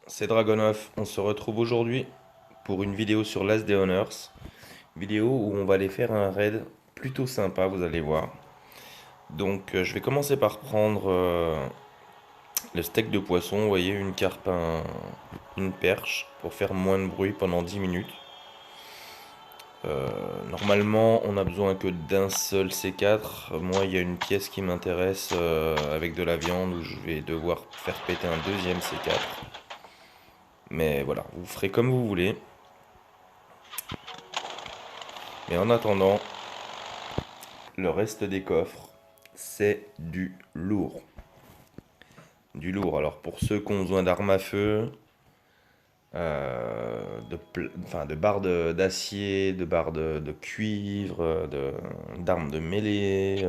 c'est Dragonov. On se retrouve aujourd'hui pour une vidéo sur Last Day on Earth. Vidéo où on va aller faire un raid plutôt sympa, vous allez voir. Donc je vais commencer par prendre le steak de poisson, vous voyez, une carpe, une perche, pour faire moins de bruit pendant 10 minutes. Normalement, on a besoin que d'un seul C4. Moi, il y a une pièce qui m'intéresse avec de la viande où je vais devoir faire péter un deuxième C4. Mais voilà, vous ferez comme vous voulez. Mais en attendant, le reste des coffres, c'est du lourd. Du lourd. Alors pour ceux qui ont besoin d'armes à feu, de barres d'acier, de barres de cuivre, d'armes de mêlée.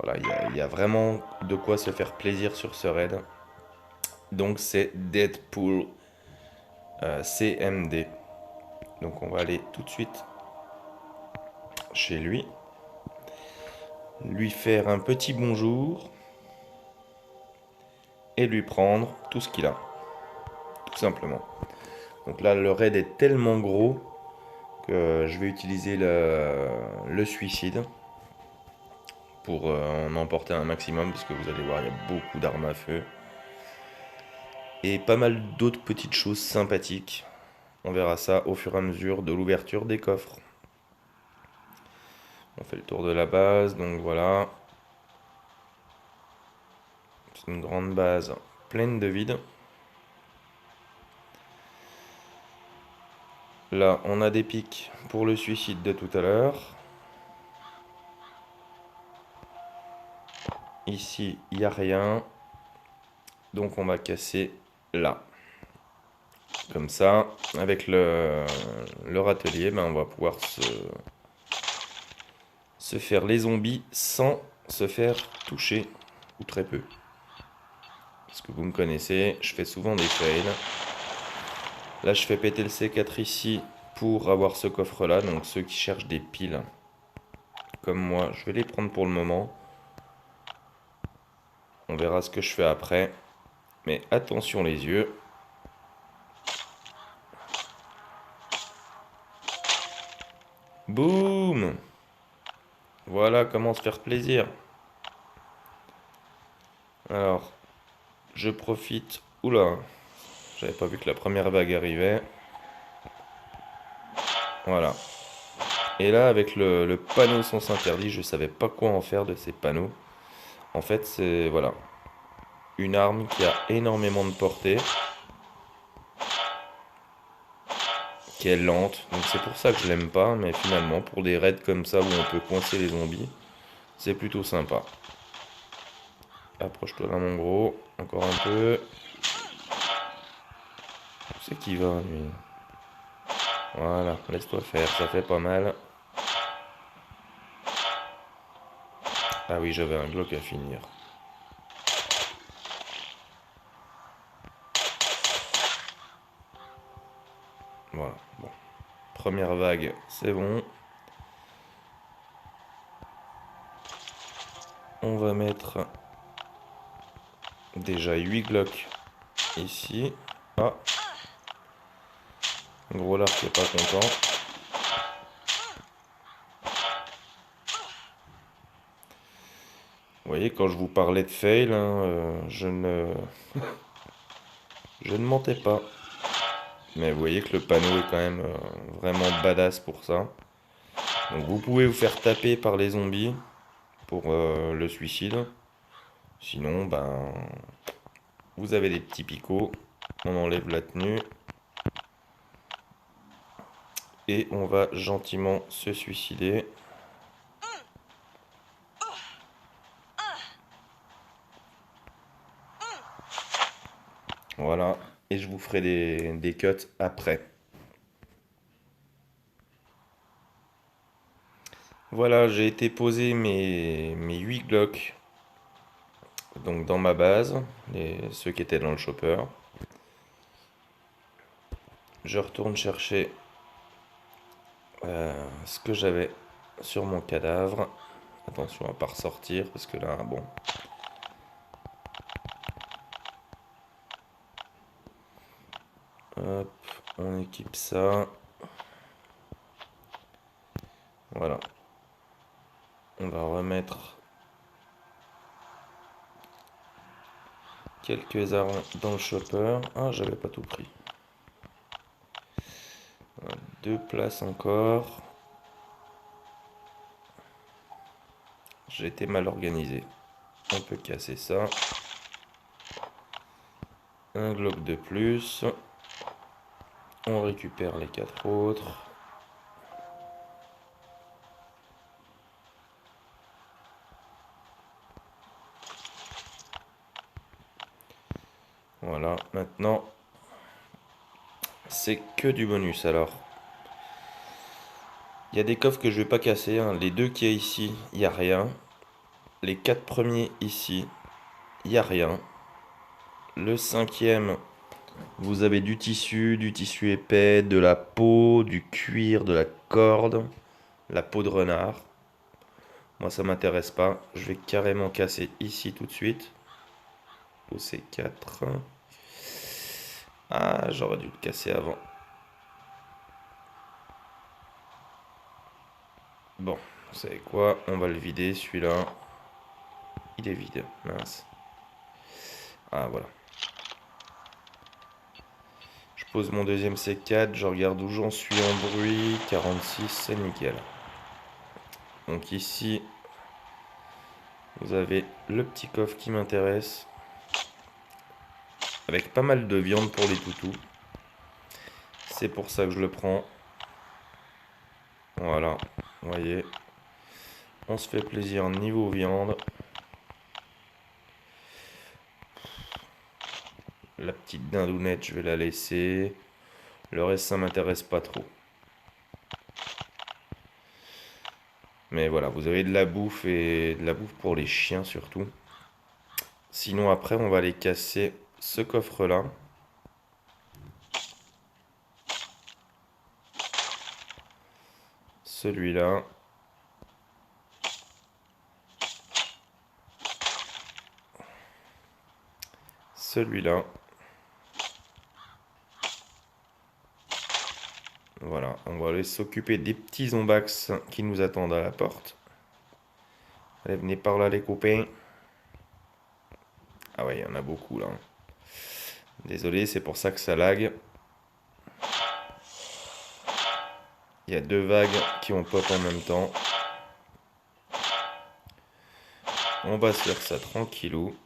Voilà, il y a vraiment de quoi se faire plaisir sur ce raid. Donc c'est Deadpool CMD. Donc on va aller tout de suite chez lui. Lui faire un petit bonjour. Et lui prendre tout ce qu'il a. Tout simplement. Donc là, le raid est tellement gros que je vais utiliser le suicide pour en emporter un maximum, parce que vous allez voir, il y a beaucoup d'armes à feu. Et pas mal d'autres petites choses sympathiques. On verra ça au fur et à mesure de l'ouverture des coffres. On fait le tour de la base, donc voilà. C'est une grande base pleine de vide. Là, on a des pics pour le suicide de tout à l'heure. Ici, il n'y a rien. Donc on va casser là. Comme ça, avec le râtelier, ben, on va pouvoir se faire les zombies sans se faire toucher, ou très peu. Parce que vous me connaissez, je fais souvent des fails. Là, je fais péter le C4 ici pour avoir ce coffre-là. Donc ceux qui cherchent des piles, comme moi, je vais les prendre pour le moment. On verra ce que je fais après. Mais attention les yeux. Boum! Voilà comment se faire plaisir. Alors, je profite. Oula, j'avais pas vu que la première vague arrivait. Voilà. Et là, avec le panneau sens interdit, je savais pas quoi en faire de ces panneaux. En fait, c'est voilà, une arme qui a énormément de portée, qui est lente. Donc c'est pour ça que je l'aime pas. Mais finalement, pour des raids comme ça où on peut coincer les zombies, c'est plutôt sympa. Approche-toi là, mon gros. Encore un peu. Où c'est qu'il va, lui? Voilà, laisse-toi faire, ça fait pas mal. Ah oui, j'avais un Glock à finir. Voilà, bon. Première vague, c'est bon. On va mettre déjà 8 Glock ici. Ah, gros lard qui est pas content. Vous voyez, quand je vous parlais de fail, hein, je ne mentais pas. Mais vous voyez que le panneau est quand même vraiment badass pour ça. Donc vous pouvez vous faire taper par les zombies pour le suicide. Sinon, ben, vous avez des petits picots. On enlève la tenue. Et on va gentiment se suicider. Voilà. Et je vous ferai des cuts après. Voilà, j'ai été poser mes 8 Glock donc dans ma base, ceux qui étaient dans le chopper. Je retourne chercher ce que j'avais sur mon cadavre. Attention à pas ressortir parce que là, bon. Hop, on équipe ça. Voilà. On va remettre quelques armes dans le chopper. Ah, j'avais pas tout pris. Voilà, 2 places encore. J'ai été mal organisé. On peut casser ça. Un globe de plus. On récupère les 4 autres. Voilà, maintenant, c'est que du bonus. Alors, il y a des coffres que je vais pas casser, hein. Les 2 qu'il y a ici, il n'y a rien. Les 4 premiers ici, il n'y a rien. Le 5e, vous avez du tissu épais, de la peau, du cuir, de la corde, la peau de renard. Moi, ça m'intéresse pas. Je vais carrément casser ici tout de suite. Tous ces 4. Ah, j'aurais dû le casser avant. Bon, vous savez quoi? On va le vider, celui-là. Il est vide, mince. Ah, voilà. Je pose mon deuxième C4, je regarde où j'en suis en bruit. 46, c'est nickel. Donc ici, vous avez le petit coffre qui m'intéresse. Avec pas mal de viande pour les toutous. C'est pour ça que je le prends. Voilà, vous voyez. On se fait plaisir niveau viande. La petite dindounette, je vais la laisser. Le reste, ça m'intéresse pas trop. Mais voilà, vous avez de la bouffe et de la bouffe pour les chiens surtout. Sinon, après, on va aller casser ce coffre-là. Celui-là. Celui-là. Voilà, on va aller s'occuper des petits zombax qui nous attendent à la porte. Allez, venez par là les copains. Ah ouais, il y en a beaucoup là. Désolé, c'est pour ça que ça lag. Il y a 2 vagues qui ont pop en même temps. On va se faire ça tranquillou.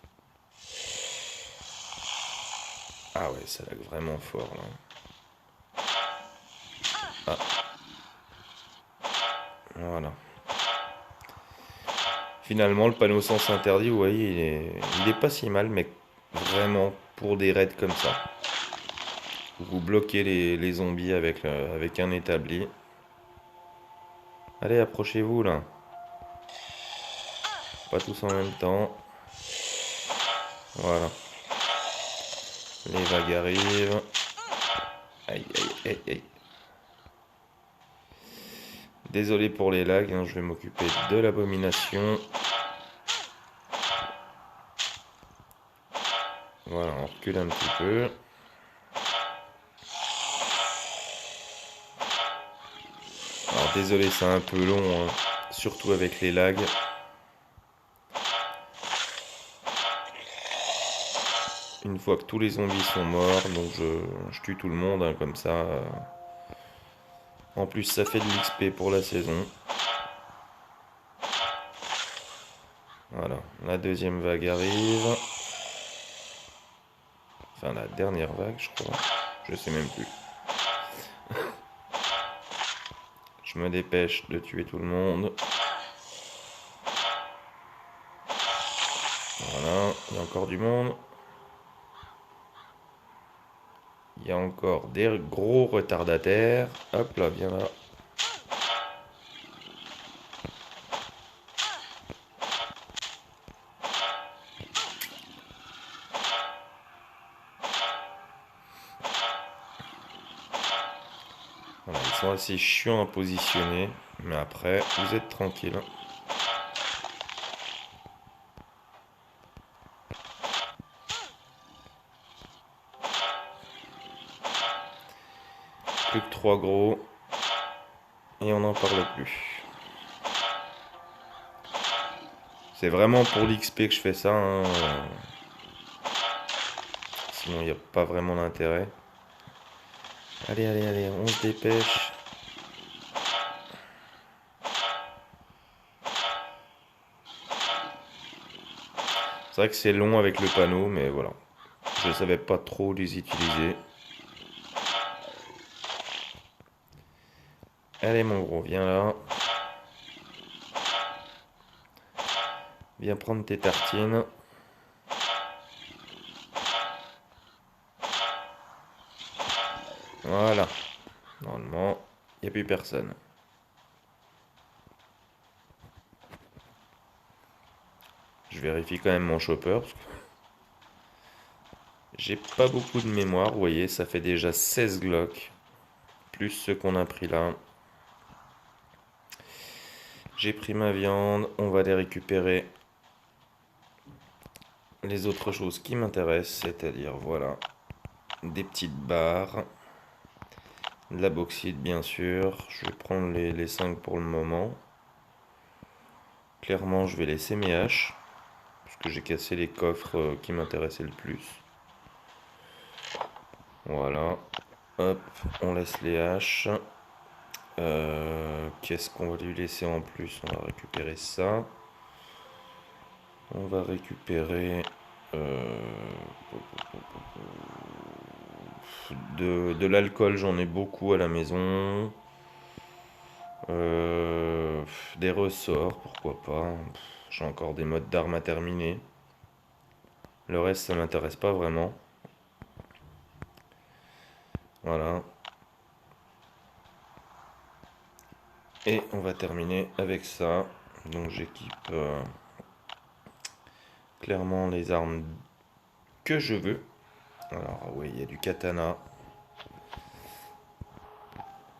Ah ouais, ça lag vraiment fort là. Ah. Voilà. Finalement, le panneau sens interdit, vous voyez, il est pas si mal, mais vraiment pour des raids comme ça. Vous bloquez les zombies avec un établi. Allez, approchez-vous là. Pas tous en même temps. Voilà. Les vagues arrivent. Aïe, aïe, aïe, aïe. Désolé pour les lags, hein, je vais m'occuper de l'abomination. Voilà, on recule un petit peu. Alors désolé, c'est un peu long, hein, surtout avec les lags. Une fois que tous les zombies sont morts, donc je tue tout le monde, hein, comme ça. En plus, ça fait de l'XP pour la saison. Voilà, la deuxième vague arrive. Enfin, la dernière vague, je crois. Je sais même plus. Je me dépêche de tuer tout le monde. Voilà, il y a encore du monde. Il y a encore des gros retardataires. Hop là, viens là. Voilà, ils sont assez chiants à positionner. Mais après, vous êtes tranquille. Plus que 3 gros. Et on n'en parle plus. C'est vraiment pour l'XP que je fais ça, hein. Sinon, il n'y a pas vraiment d'intérêt. Allez, allez, allez, on se dépêche. C'est vrai que c'est long avec le panneau, mais voilà. Je ne savais pas trop les utiliser. Allez, mon gros, viens là. Viens prendre tes tartines. Voilà. Normalement, il n'y a plus personne. Je vérifie quand même mon chopper. Parce que j'ai pas beaucoup de mémoire. Vous voyez, ça fait déjà 16 Glock. Plus ceux qu'on a pris là. J'ai pris ma viande. On va aller récupérer les autres choses qui m'intéressent. C'est-à-dire, voilà, des petites barres. De la bauxite, bien sûr. Je vais prendre les 5 pour le moment. Clairement, je vais laisser mes haches. Parce que j'ai cassé les coffres qui m'intéressaient le plus. Voilà. Hop, on laisse les haches. Qu'est-ce qu'on va lui laisser en plus? On va récupérer ça. On va récupérer de l'alcool, j'en ai beaucoup à la maison. Des ressorts, pourquoi pas. J'ai encore des modes d'armes à terminer. Le reste, ça m'intéresse pas vraiment. Voilà. Et on va terminer avec ça. Donc j'équipe clairement les armes que je veux. Alors oui, il y a du katana.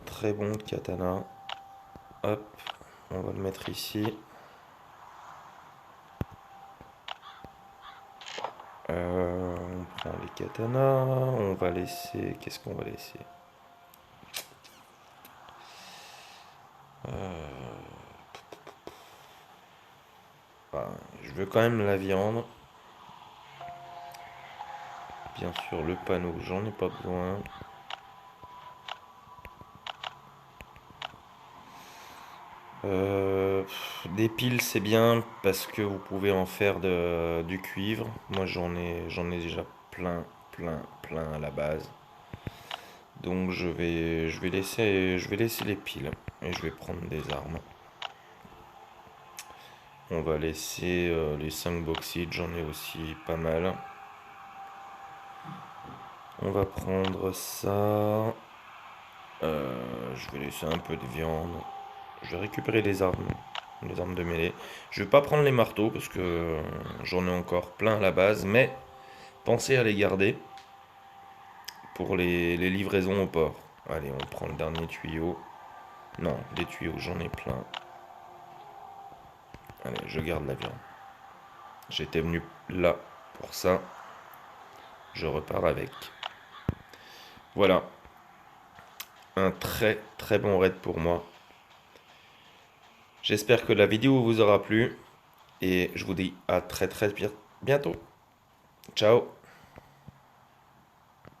Très bon katana. Hop, on va le mettre ici. On prend les katanas. On va laisser... Qu'est-ce qu'on va laisser? Je veux quand même la viande. Bien sûr, le panneau, j'en ai pas besoin. Des piles, c'est bien parce que vous pouvez en faire du cuivre. Moi, j'en ai déjà plein, plein, plein à la base. Donc, je vais laisser les piles et je vais prendre des armes. On va laisser les 5 bauxites, j'en ai aussi pas mal. On va prendre ça. Je vais laisser un peu de viande. Je vais récupérer les armes de mêlée. Je vais pas prendre les marteaux parce que j'en ai encore plein à la base, mais pensez à les garder pour les livraisons au port. Allez, on prend le dernier tuyau. Non, les tuyaux, j'en ai plein. Allez, je garde la viande. J'étais venu là pour ça. Je repars avec. Voilà. Un très très bon raid pour moi. J'espère que la vidéo vous aura plu. Et je vous dis à très très bientôt. Ciao.